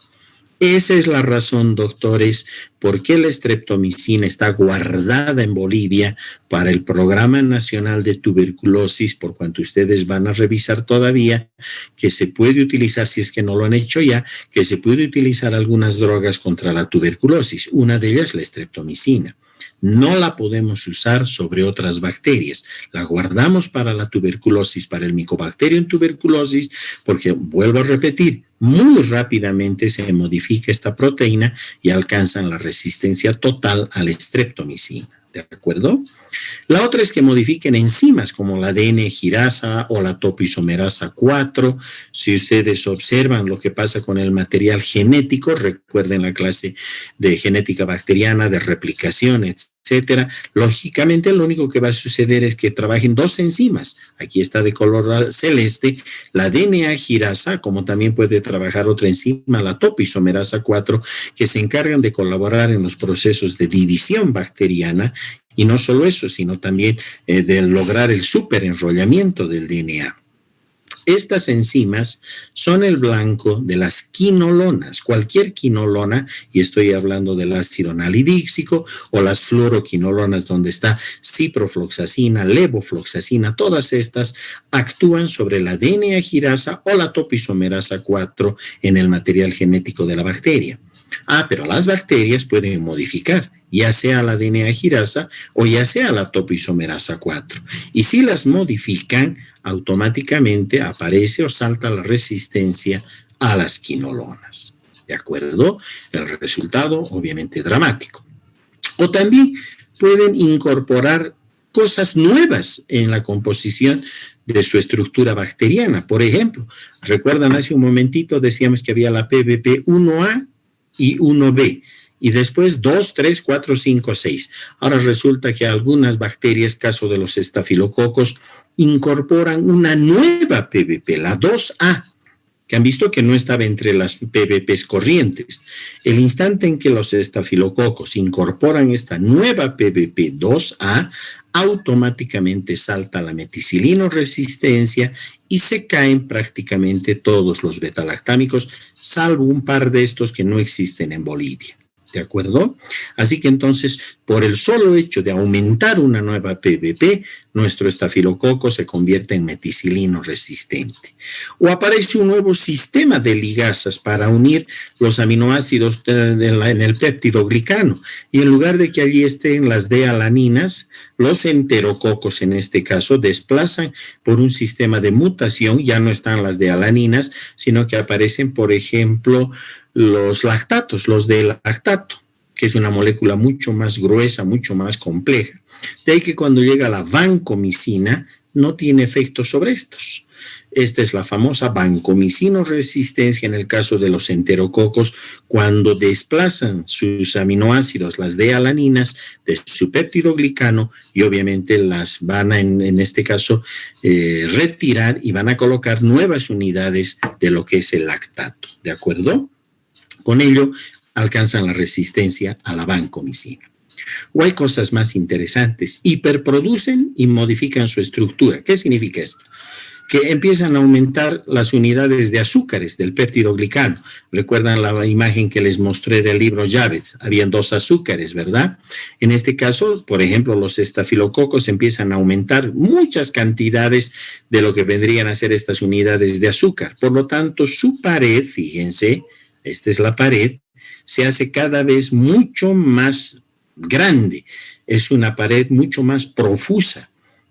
Esa es la razón, doctores, por qué la streptomicina está guardada en Bolivia para el Programa Nacional de Tuberculosis, por cuanto ustedes van a revisar todavía que se puede utilizar, si es que no lo han hecho ya, que se puede utilizar algunas drogas contra la tuberculosis. Una de ellas, la streptomicina. No la podemos usar sobre otras bacterias. La guardamos para la tuberculosis, para el Mycobacterium tuberculosis, porque, vuelvo a repetir, muy rápidamente se modifica esta proteína y alcanzan la resistencia total a la streptomicina. ¿De acuerdo? La otra es que modifiquen enzimas como la ADN-girasa o la topoisomerasa 4. Si ustedes observan lo que pasa con el material genético, recuerden la clase de genética bacteriana, de replicación, etcétera, lógicamente lo único que va a suceder es que trabajen dos enzimas. Aquí está de color celeste, la DNA-girasa, como también puede trabajar otra enzima, la topoisomerasa 4, que se encargan de colaborar en los procesos de división bacteriana. Y no solo eso, sino también de lograr el superenrollamiento del DNA. Estas enzimas son el blanco de las quinolonas, cualquier quinolona, y estoy hablando del ácido nalidíxico o las fluoroquinolonas donde está ciprofloxacina, levofloxacina, todas estas actúan sobre la DNA-girasa o la topoisomerasa 4 en el material genético de la bacteria. Pero las bacterias pueden modificar, ya sea la DNA-girasa o ya sea la topoisomerasa 4. Y si las modifican, automáticamente aparece o salta la resistencia a las quinolonas. ¿De acuerdo? El resultado, obviamente, dramático. O también pueden incorporar cosas nuevas en la composición de su estructura bacteriana. Por ejemplo, recuerdan hace un momentito decíamos que había la PBP1A y 1B. y después 2, 3, 4, 5, 6. Ahora resulta que algunas bacterias, caso de los estafilococos, incorporan una nueva PBP, la 2A, que han visto que no estaba entre las PBPs corrientes. El instante en que los estafilococos incorporan esta nueva PBP 2A, automáticamente salta la meticilino resistencia y se caen prácticamente todos los betalactámicos, salvo un par de estos que no existen en Bolivia. ¿De acuerdo? Así que entonces, por el solo hecho de aumentar una nueva PBP, nuestro estafilococo se convierte en meticilino resistente. O aparece un nuevo sistema de ligasas para unir los aminoácidos en el péptido glicano. Y en lugar de que allí estén las D-alaninas, los enterococos en este caso desplazan por un sistema de mutación, ya no están las D-alaninas, sino que aparecen, por ejemplo, los lactatos, los de lactato, que es una molécula mucho más gruesa, mucho más compleja. De ahí que cuando llega la vancomicina, no tiene efecto sobre estos. Esta es la famosa vancomicino resistencia en el caso de los enterococos, cuando desplazan sus aminoácidos, las D-alaninas, de su péptido glicano, y obviamente las van a, en este caso, retirar y van a colocar nuevas unidades de lo que es el lactato. ¿De acuerdo? Con ello, alcanzan la resistencia a la vancomicina. O hay cosas más interesantes. Hiperproducen y modifican su estructura. ¿Qué significa esto? Que empiezan a aumentar las unidades de azúcares del péptido glicano. Recuerdan la imagen que les mostré del libro Javits. Habían 2 azúcares, ¿verdad? En este caso, por ejemplo, los estafilococos empiezan a aumentar muchas cantidades de lo que vendrían a ser estas unidades de azúcar. Por lo tanto, su pared, fíjense, esta es la pared, se hace cada vez mucho más grande. Es una pared mucho más profusa.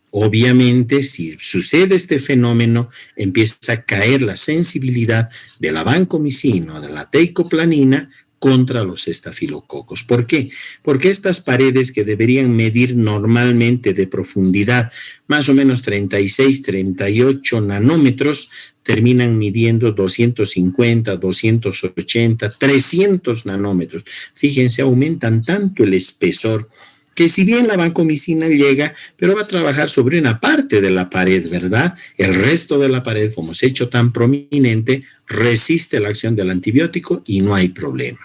Obviamente, si sucede este fenómeno, empieza a caer la sensibilidad de la vancomicina, de la teicoplanina, contra los estafilococos. ¿Por qué? Porque estas paredes que deberían medir normalmente de profundidad más o menos 36, 38 nanómetros, terminan midiendo 250, 280, 300 nanómetros. Fíjense, aumentan tanto el espesor que si bien la vancomicina llega, pero va a trabajar sobre una parte de la pared, ¿verdad? El resto de la pared, como se ha hecho tan prominente, resiste la acción del antibiótico y no hay problema.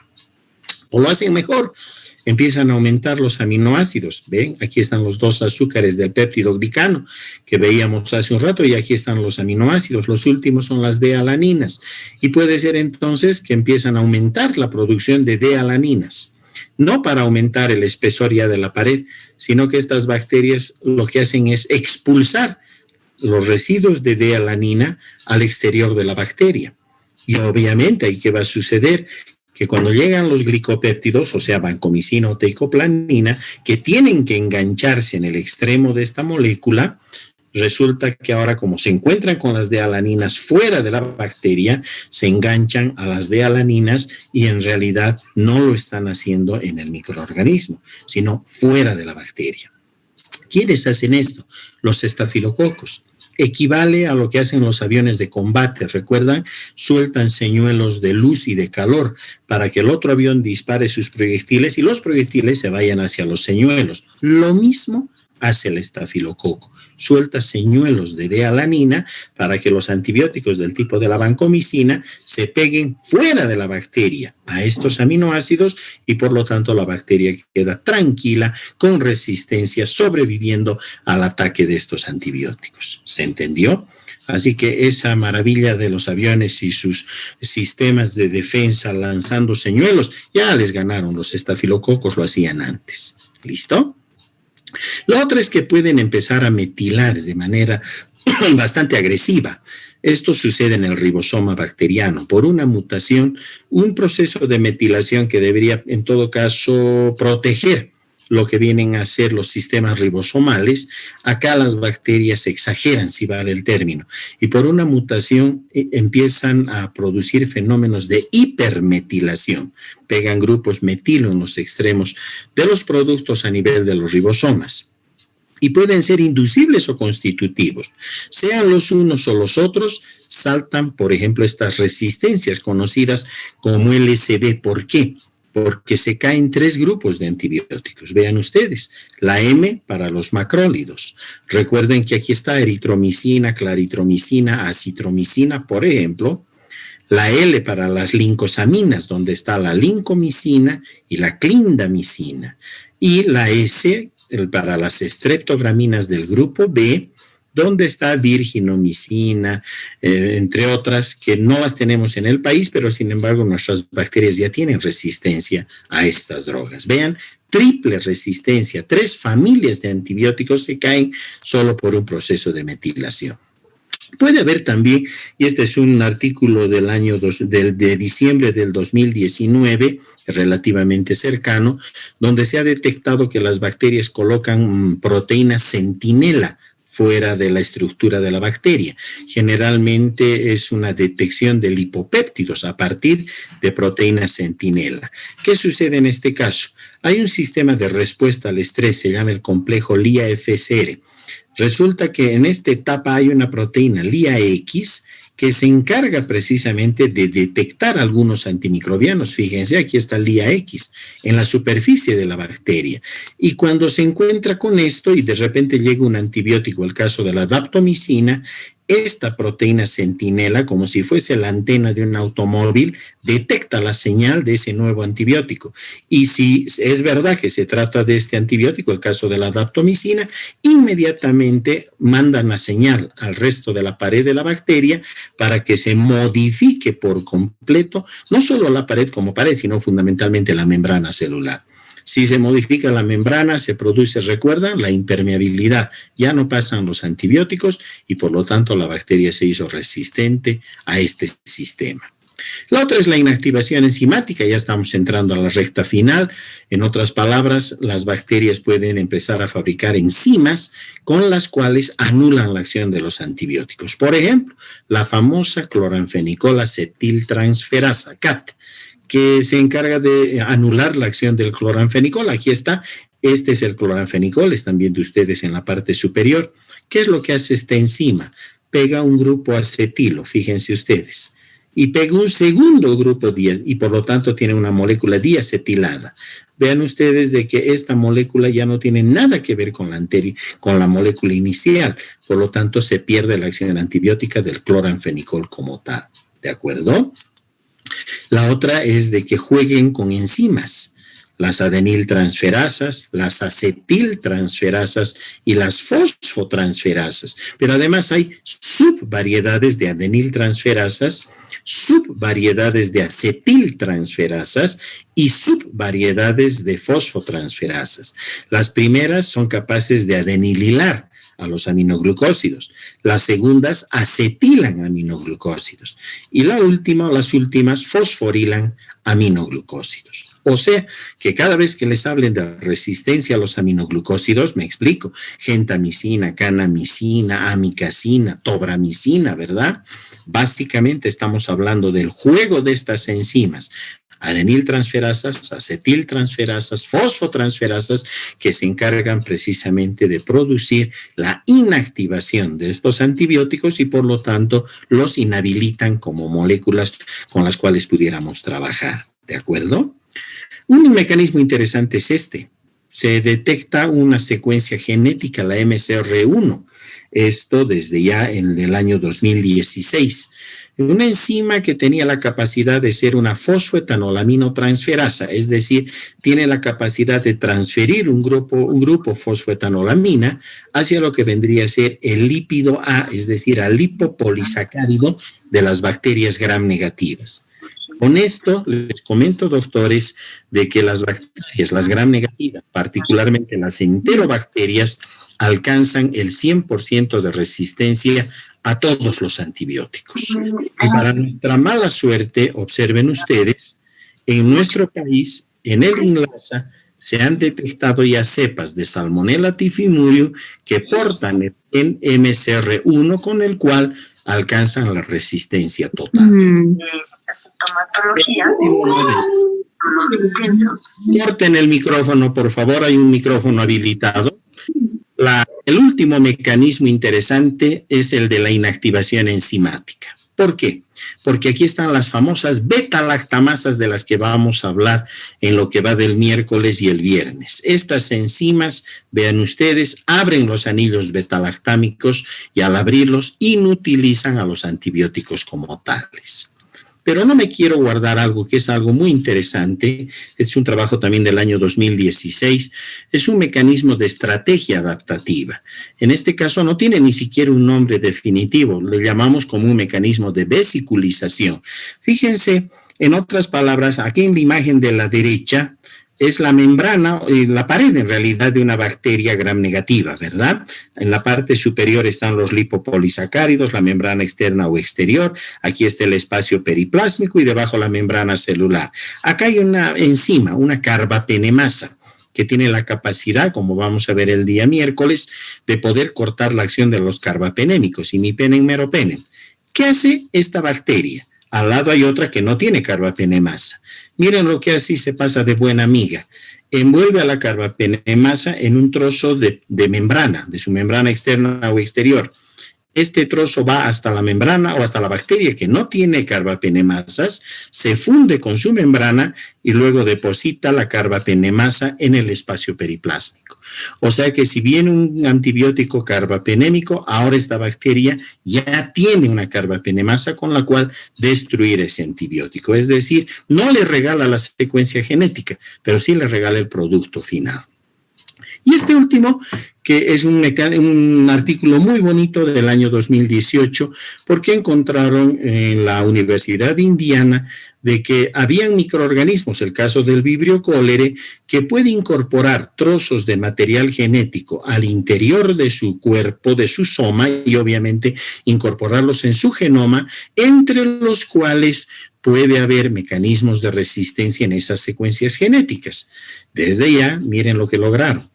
O lo hacen mejor, empiezan a aumentar los aminoácidos. ¿Ven? Aquí están los 2 azúcares del péptido glicano que veíamos hace un rato y aquí están los aminoácidos. Los últimos son las D-alaninas. Y puede ser entonces que empiezan a aumentar la producción de D-alaninas. No para aumentar el espesor ya de la pared, sino que estas bacterias lo que hacen es expulsar los residuos de D-alanina al exterior de la bacteria. Y obviamente, ¿ahí qué va a suceder? Que cuando llegan los glicopéptidos, o sea, vancomicina o teicoplanina, que tienen que engancharse en el extremo de esta molécula, resulta que ahora como se encuentran con las D-alaninas fuera de la bacteria, se enganchan a las D-alaninas y en realidad no lo están haciendo en el microorganismo, sino fuera de la bacteria. ¿Quiénes hacen esto? Los estafilococos. Equivale a lo que hacen los aviones de combate. ¿Recuerdan? Sueltan señuelos de luz y de calor para que el otro avión dispare sus proyectiles y los proyectiles se vayan hacia los señuelos. Lo mismo hace el estafilococo. Suelta señuelos de D-alanina para que los antibióticos del tipo de la vancomicina se peguen fuera de la bacteria a estos aminoácidos y por lo tanto la bacteria queda tranquila, con resistencia, sobreviviendo al ataque de estos antibióticos. ¿Se entendió? Así que esa maravilla de los aviones y sus sistemas de defensa lanzando señuelos, ya les ganaron. Los estafilococos lo hacían antes. ¿Listo? Lo otro es que pueden empezar a metilar de manera bastante agresiva. Esto sucede en el ribosoma bacteriano por una mutación, un proceso de metilación que debería en todo caso proteger lo que vienen a ser los sistemas ribosomales. Acá las bacterias exageran, si vale el término, y por una mutación empiezan a producir fenómenos de hipermetilación. Pegan grupos metilo en los extremos de los productos a nivel de los ribosomas. Y pueden ser inducibles o constitutivos. Sean los unos o los otros, saltan, por ejemplo, estas resistencias conocidas como LSB. ¿Por qué? porque se caen 3 grupos de antibióticos. Vean ustedes, la M para los macrólidos. Recuerden que aquí está eritromicina, claritromicina, acitromicina, por ejemplo. La L para las lincosaminas, donde está la lincomicina y la clindamicina. Y la S para las streptograminas del grupo B, donde está virginomicina, entre otras, que no las tenemos en el país, pero sin embargo nuestras bacterias ya tienen resistencia a estas drogas. Vean, triple resistencia, 3 familias de antibióticos se caen solo por un proceso de metilación. Puede haber también, y este es un artículo del año de diciembre del 2019, relativamente cercano, donde se ha detectado que las bacterias colocan proteína centinela fuera de la estructura de la bacteria. Generalmente es una detección de lipopéptidos a partir de proteína centinela. ¿Qué sucede en este caso? Hay un sistema de respuesta al estrés, se llama el complejo LIA-FSR. Resulta que en esta etapa hay una proteína LIA-X que se encarga precisamente de detectar algunos antimicrobianos. Fíjense, aquí está LIA-X en la superficie de la bacteria. Y cuando se encuentra con esto y de repente llega un antibiótico, el caso de la daptomicina, esta proteína centinela, como si fuese la antena de un automóvil, detecta la señal de ese nuevo antibiótico. Y si es verdad que se trata de este antibiótico, el caso de la daptomicina, inmediatamente mandan la señal al resto de la pared de la bacteria para que se modifique por completo, no solo la pared como pared, sino fundamentalmente la membrana celular. Si se modifica la membrana, se produce, recuerdan, la impermeabilidad. Ya no pasan los antibióticos y por lo tanto la bacteria se hizo resistente a este sistema. La otra es la inactivación enzimática, ya estamos entrando a la recta final. En otras palabras, las bacterias pueden empezar a fabricar enzimas con las cuales anulan la acción de los antibióticos. Por ejemplo, la famosa cloranfenicol acetiltransferasa, CAT, que se encarga de anular la acción del cloranfenicol. Aquí está, este es el cloranfenicol, están viendo ustedes en la parte superior. ¿Qué es lo que hace esta enzima? Pega un grupo acetilo, fíjense ustedes, y pega un segundo grupo y por lo tanto tiene una molécula diacetilada. Vean ustedes de que esta molécula ya no tiene nada que ver con la molécula inicial, por lo tanto se pierde la acción antibiótica del cloranfenicol como tal, ¿de acuerdo? La otra es de que jueguen con enzimas, las adeniltransferasas, las acetiltransferasas y las fosfotransferasas. Pero además hay subvariedades de adeniltransferasas, subvariedades de acetiltransferasas y subvariedades de fosfotransferasas. Las primeras son capaces de adenililar a los aminoglucósidos. Las segundas acetilan aminoglucósidos. Y las últimas fosforilan aminoglucósidos. O sea, que cada vez que les hablen de resistencia a los aminoglucósidos, me explico, gentamicina, canamicina, amicacina, tobramicina, ¿verdad? Básicamente estamos hablando del juego de estas enzimas, adeniltransferasas, acetiltransferasas, fosfotransferasas, que se encargan precisamente de producir la inactivación de estos antibióticos y por lo tanto los inhabilitan como moléculas con las cuales pudiéramos trabajar. ¿De acuerdo? Un mecanismo interesante es este. Se detecta una secuencia genética, la MCR1, esto desde ya en el año 2016. Una enzima que tenía la capacidad de ser una fosfoetanolaminotransferasa, es decir, tiene la capacidad de transferir un grupo fosfoetanolamina hacia lo que vendría a ser el lípido A, es decir, al lipopolisacárido de las bacterias gram negativas. Con esto les comento, doctores, de que las bacterias, las gram negativas, particularmente las enterobacterias, alcanzan el 100% de resistencia a todos los antibióticos. Y para nuestra mala suerte, observen ustedes, en nuestro país, en el INLASA, se han detectado ya cepas de Salmonella typhimurium que portan el MCR1, con el cual alcanzan la resistencia total. Sintomatología. Corten el micrófono, por favor, hay un micrófono habilitado. El último mecanismo interesante es el de la inactivación enzimática. ¿Por qué? porque aquí están las famosas beta-lactamasas de las que vamos a hablar en lo que va del miércoles y el viernes. Estas enzimas, vean ustedes, abren los anillos beta-lactámicos y al abrirlos inutilizan a los antibióticos como tales. Pero no me quiero guardar algo que es algo muy interesante, es un trabajo también del año 2016, es un mecanismo de estrategia adaptativa. En este caso no tiene ni siquiera un nombre definitivo, le llamamos como un mecanismo de vesiculización. Fíjense, en otras palabras, aquí en la imagen de la derecha, es la membrana, la pared en realidad de una bacteria gram negativa, ¿verdad? En la parte superior están los lipopolisacáridos, la membrana externa o exterior, aquí está el espacio periplásmico y debajo la membrana celular. Acá hay una enzima, una carbapenemasa, que tiene la capacidad, como vamos a ver el día miércoles, de poder cortar la acción de los carbapenémicos, imipenem, meropenem. ¿Qué hace esta bacteria? Al lado hay otra que no tiene carbapenemasa. Miren lo que así se pasa de buena amiga. Envuelve a la carbapenemasa en un trozo de membrana, de su membrana externa o exterior. Este trozo va hasta la membrana o hasta la bacteria que no tiene carbapenemasas, se funde con su membrana y luego deposita la carbapenemasa en el espacio periplásmico. O sea que si viene un antibiótico carbapenémico, ahora esta bacteria ya tiene una carbapenemasa con la cual destruir ese antibiótico. Es decir, no le regala la secuencia genética, pero sí le regala el producto final. Y este último, que es un artículo muy bonito del año 2018, porque encontraron en la Universidad de Indiana de que habían microorganismos, el caso del Vibrio cholerae, que puede incorporar trozos de material genético al interior de su cuerpo, de su soma, y obviamente incorporarlos en su genoma, entre los cuales puede haber mecanismos de resistencia en esas secuencias genéticas. Desde ya, miren lo que lograron.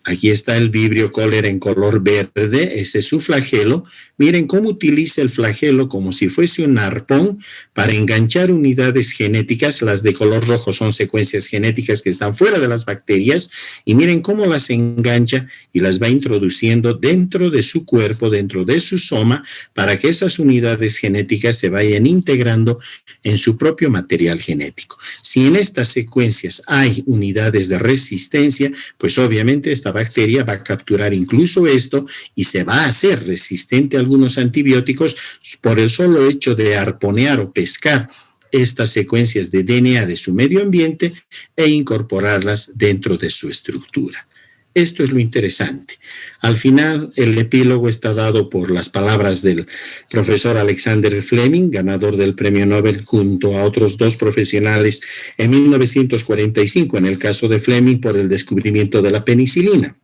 Aquí está el Vibrio cholerae en color verde, ese es su flagelo. Miren cómo utiliza el flagelo como si fuese un arpón para enganchar unidades genéticas. Las de color rojo son secuencias genéticas que están fuera de las bacterias y miren cómo las engancha y las va introduciendo dentro de su cuerpo, dentro de su soma, para que esas unidades genéticas se vayan integrando en su propio material genético. Si en estas secuencias hay unidades de resistencia, pues obviamente esta bacteria va a capturar incluso esto y se va a hacer resistente a algunos antibióticos por el solo hecho de arponear o pescar estas secuencias de DNA de su medio ambiente e incorporarlas dentro de su estructura. Esto es lo interesante. Al final, el epílogo está dado por las palabras del profesor Alexander Fleming, ganador del Premio Nobel junto a otros dos profesionales en 1945, en el caso de Fleming por el descubrimiento de la penicilina.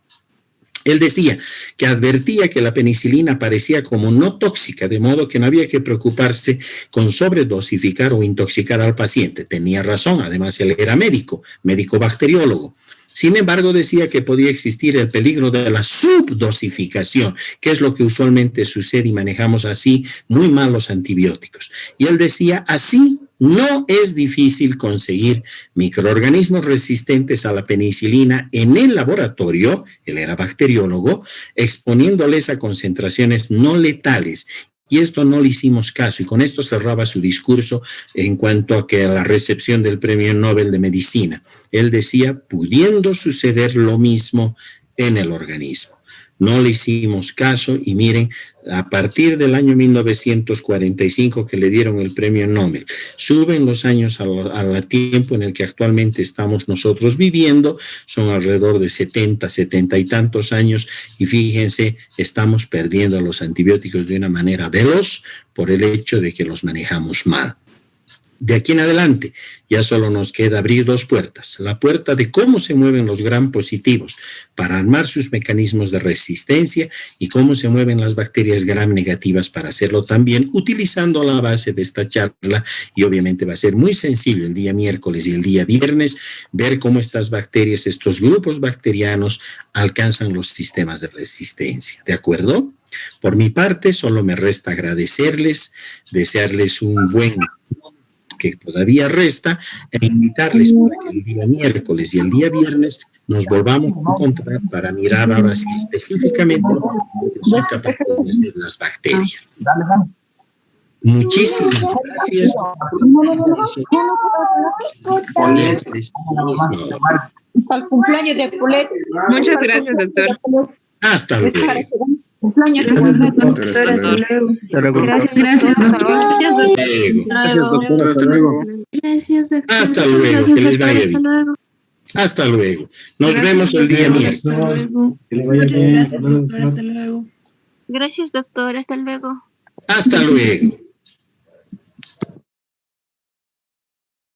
Él decía que advertía que la penicilina parecía como no tóxica, de modo que no había que preocuparse con sobredosificar o intoxicar al paciente. Tenía razón, además él era médico bacteriólogo. Sin embargo, decía que podía existir el peligro de la subdosificación, que es lo que usualmente sucede y manejamos así muy mal los antibióticos. Y él decía, así no es difícil conseguir microorganismos resistentes a la penicilina en el laboratorio, él era bacteriólogo, exponiéndoles a concentraciones no letales. Y esto no le hicimos caso, y con esto cerraba su discurso en cuanto a que a la recepción del Premio Nobel de Medicina. Él decía, pudiendo suceder lo mismo en el organismo. No le hicimos caso y miren, a partir del año 1945 que le dieron el Premio Nobel, suben los años al tiempo en el que actualmente estamos nosotros viviendo, son alrededor de 70 y tantos años y fíjense, estamos perdiendo los antibióticos de una manera veloz por el hecho de que los manejamos mal. De aquí en adelante ya solo nos queda abrir dos puertas. La puerta de cómo se mueven los gram positivos para armar sus mecanismos de resistencia y cómo se mueven las bacterias gram negativas para hacerlo también utilizando la base de esta charla y obviamente va a ser muy sencillo el día miércoles y el día viernes ver cómo estas bacterias, estos grupos bacterianos alcanzan los sistemas de resistencia. ¿De acuerdo? Por mi parte solo me resta agradecerles, desearles un buen que todavía resta e invitarles para que el día miércoles y el día viernes nos volvamos a encontrar para mirar ahora sí específicamente lo que son capaces de hacer las bacterias. Muchísimas gracias. Para el cumpleaños de Polet. Muchas gracias, doctor. Hasta luego. Cumpleaños de Gracias, doctor. Hasta luego. Gracias, doctor. Hasta Muchas luego, gracias, que les doctor. vaya Hasta bien. luego. Hasta luego. Nos vemos el día miércoles. Que le vaya bien. Gracias, doctor. Hasta luego. Hasta luego.